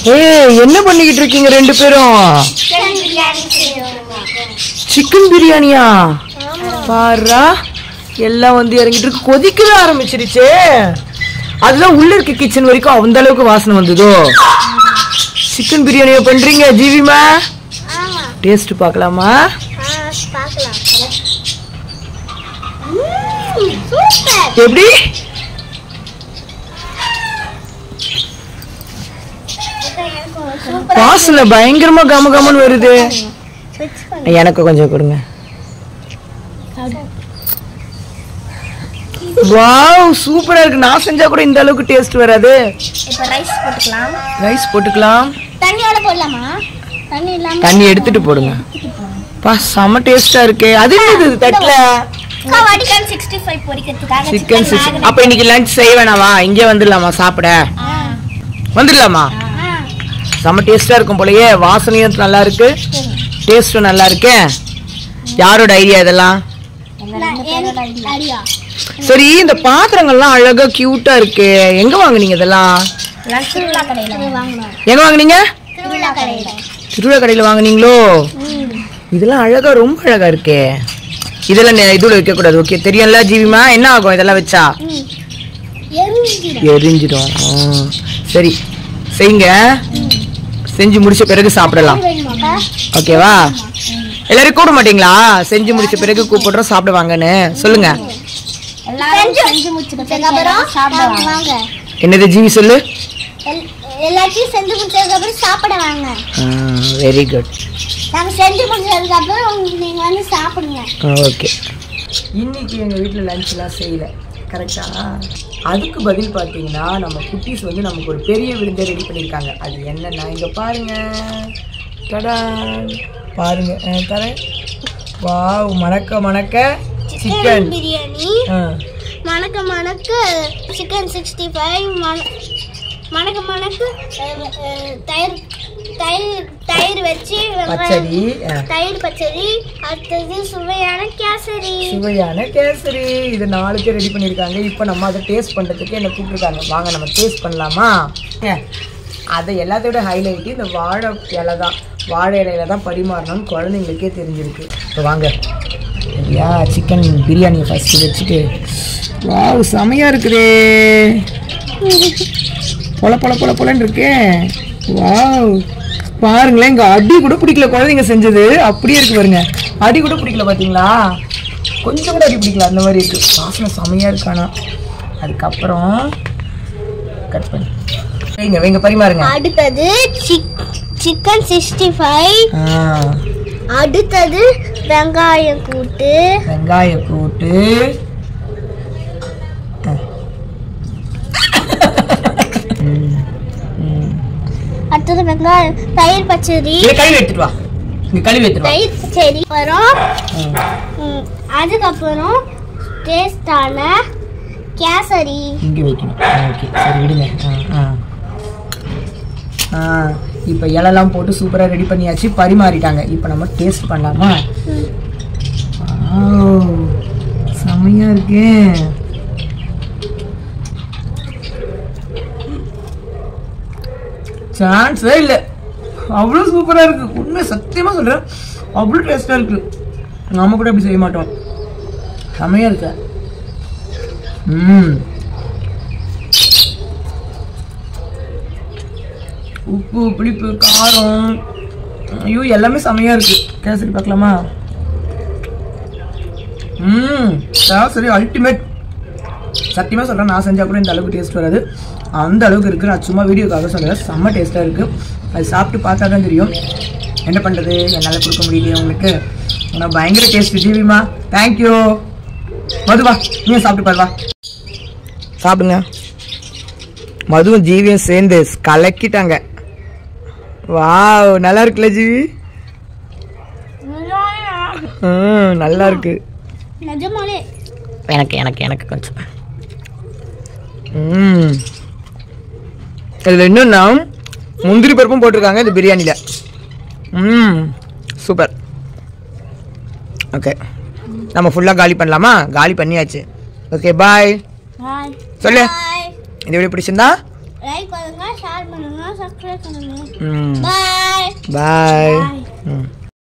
ஏய் என்ன பண்ணிக்கிட்டு இருக்கீங்க ரெண்டு பேரும்? சிக்கன் பிரியாணியா? பாரா எல்லாம் வந்து இறங்கிட்டு இருக்கு. கொதிக்கவே ஆரம்பிச்சிருச்சு. அதுதான் உள்ள இருக்க கிச்சன் வரைக்கும் அந்த அளவுக்கு வாசனை வந்ததோ? சிக்கன் பிரியாணியா பண்றீங்க ஜீவிமா? டேஸ்ட் பார்க்கலாமா? எப்படி வாசனை பயங்கரமா கமகமன்னு வருது. எனக்கு கொஞ்சம் கொடுங்க. வாவ் சூப்பரா இருக்கு. நான் செஞ்சா கூட இந்த அளவுக்கு டேஸ்ட் வராது. இப்போ ரைஸ் போட்டுக்கலாம். ரைஸ் போட்டுக்கலாம். தண்ணியோட போடலாமா? தண்ணி இல்லாம தண்ணி எடுத்துட்டு போடுங்க. பா செம டேஸ்டா இருக்கு. அது என்னது தட்ல? சிக்கன் 65 பொரிக்கிறதுக்காக சிக்கன் 60. அப்ப இன்னைக்கு லஞ்ச் செய்ய வேணாமா? இங்கே வந்துடலாமா சாப்பிட? வந்துடலாமா? செம டேஸ்டா இருக்கும் போலயே. வாசனையும் நல்லா இருக்கு, டேஸ்டும் நல்லா இருக்கு. யாரோட ஐடியா இதெல்லாம்? சரி இந்த பாத்திரங்கள்லாம் அழகா கியூட்டா இருக்கு. எங்க வாங்குனீங்க இதெல்லாம்? எங்க வாங்குனீங்க? திருவிழா கடையில வாங்குனீங்களோ? இதெல்லாம் அழகா ரொம்ப அழகா இருக்கே. இதெல்லாம் இதுல வைக்க கூடாது. ஓகே தெரியும்ல ஜீவிமா? என்ன ஆகும் இதெல்லாம் வச்சா? எரிஞ்சிடும். சரி செய்யுங்க. செஞ்சு முடிச்ச பிறகு சாப்பிடலாம். ஓகேவா? எல்லாரும் கூப்பிட மாட்டீங்களா? செஞ்சு முடிச்ச பிறகு கூப்பிடுறோம் சாப்பிடுவாங்கன்னு சொல்லுங்க. என்னது ஜீவி சொல்லு? எல்லாத்தையும் செஞ்சு முடிச்சதுக்கு அப்புறம் சாப்பிட வாங்க. Very good. நாங்க செஞ்சு முடிச்சதுக்கு அப்புறம் நீங்க வந்து சாப்பிடுங்க. ஓகே. இன்னைக்கு எங்க வீட்ல லஞ்ச்லாம் செய்யல. கரெக்டா? அதுக்கு பதில் பார்த்தீங்கன்னா நம்ம குட்டீஸ் வந்து நமக்கு ஒரு பெரிய விருந்தை ரெடி பண்ணியிருக்காங்க. அது என்னன்னா இங்க பாருங்க. டடா பாருங்க. தரேன். வாவ் மணக்க மணக்க சிக்கன் பிரியாணி. மணக்க மணக்க சிக்கன் 65. மணக்க மணக்க தயிர் வச்சு பச்சடி. தயிர் பச்சடி. அடுத்தது சுவையான கேசரி. சுவையான கேசரி. இது 4 பேர் ரெடி பண்ணியிருக்காங்க. இப்போ நம்ம அதை டேஸ்ட் பண்ணுறதுக்கு என்ன கூப்பிட்டுருக்காங்க. வாங்க நம்ம டேஸ்ட் பண்ணலாமா? அதை எல்லாத்தோட ஹைலைட்டு இந்த வாழை இலை தான். வாழை இலையில தான் பரிமாறணும்னு குழந்தைங்களுக்கே தெரிஞ்சிருக்கு. இப்போ வாங்க சரியா சிக்கன் பிரியாணியை ஃபஸ்ட்டு வச்சுட்டு. வாவ் செமையாக இருக்குதே. பொல பொல பொல பொலன்னு இருக்கு. வாவ் பாருங்களேன். இங்கே அடி கூட பிடிக்கல. குழந்தைங்க செஞ்சது அப்படியே இருக்கு பாருங்க. அடி கூட பிடிக்கல பார்த்தீங்களா? கொஞ்சம் கூட அடி பிடிக்கல. அந்த மாதிரி இருக்கு. வாசனை செமையாக இருக்கானா. அதுக்கப்புறம் கட் பண்ணி வைங்க வைங்க பரிமாறுங்க. அடுத்தது சிக்கன் 65. அடுத்தது வெங்காயம் கூட்டு. வெங்காயம் கூட்டு. அடுத்தது வெங்காயம் தயிர் பச்சடி. கழுவி எடுத்துட்டு வா. இங்க கழுவி எடுத்துட்டு வா. தயிர் பச்சடி. அப்புறம் அதுக்கப்புறம் டேஸ்டான கேசரி. இங்க வைக்கணும். ஓகே சரி விடுங்க. இப்போ இலெல்லாம் போட்டு சூப்பராக ரெடி பண்ணியாச்சு. பரிமாறிட்டாங்க. இப்போ நம்ம டேஸ்ட் பண்ணலாமா? செம்மையா இருக்கு. சான்ஸே இல்லை. அவ்வளோ சூப்பராக இருக்கு. உண்மை சத்தியமாக சொல்கிறேன். அவ்வளோ டேஸ்டாக இருக்கு. நம்ம கூட அப்படி செய்ய மாட்டோம். செம்மையா இருக்கு. உப்பு புளிப்பு காரம் ஐயோ எல்லாமே செமையா இருக்கு. கேசரி பார்க்கலாமா? சரி அல்டிமேட். சத்தியமாக சொல்கிறேன் நான் செஞ்சால் கூட இந்த அளவுக்கு டேஸ்ட் வராது. அந்த அளவுக்கு இருக்குது. நான் சும்மா வீடியோக்காக சொல்கிறேன். செம்ம டேஸ்ட்டாக இருக்குது. அது சாப்பிட்டு பார்த்தா தான் தெரியும். என்ன பண்ணுறது என்னால் கொடுக்க முடியலையே உங்களுக்கு. ஆனால் பயங்கர டேஸ்ட். ஜீவிமா தேங்க்யூ. மதுவா நீங்கள் சாப்பிட்டு பாருவா. சாப்பிடுங்க. மதுவும் ஜீவியும் சேர்ந்து கலக்கிட்டாங்க. வாவ் நல்லா இருக்குல்ல ஜீவி? நல்லா இருக்கு. எனக்கு எனக்கு எனக்கு கொஞ்சம் இதில் இன்னும்னா முந்திரி பருப்பும் போட்டிருக்காங்க இந்த பிரியாணியில். சூப்பர். ஓகே நம்ம ஃபுல்லாக காலி பண்ணலாமா? காலி பண்ணியாச்சு. ஓகே பாய் சொல்லு. இந்த வீடியோ பிடிச்சிருந்தா லைக் பண்ணுங்க, ஷேர் பண்ணுங்க சப்ஸ்கிரைப் பண்ணுங்க ம் பாய் பாய் Bye. ம்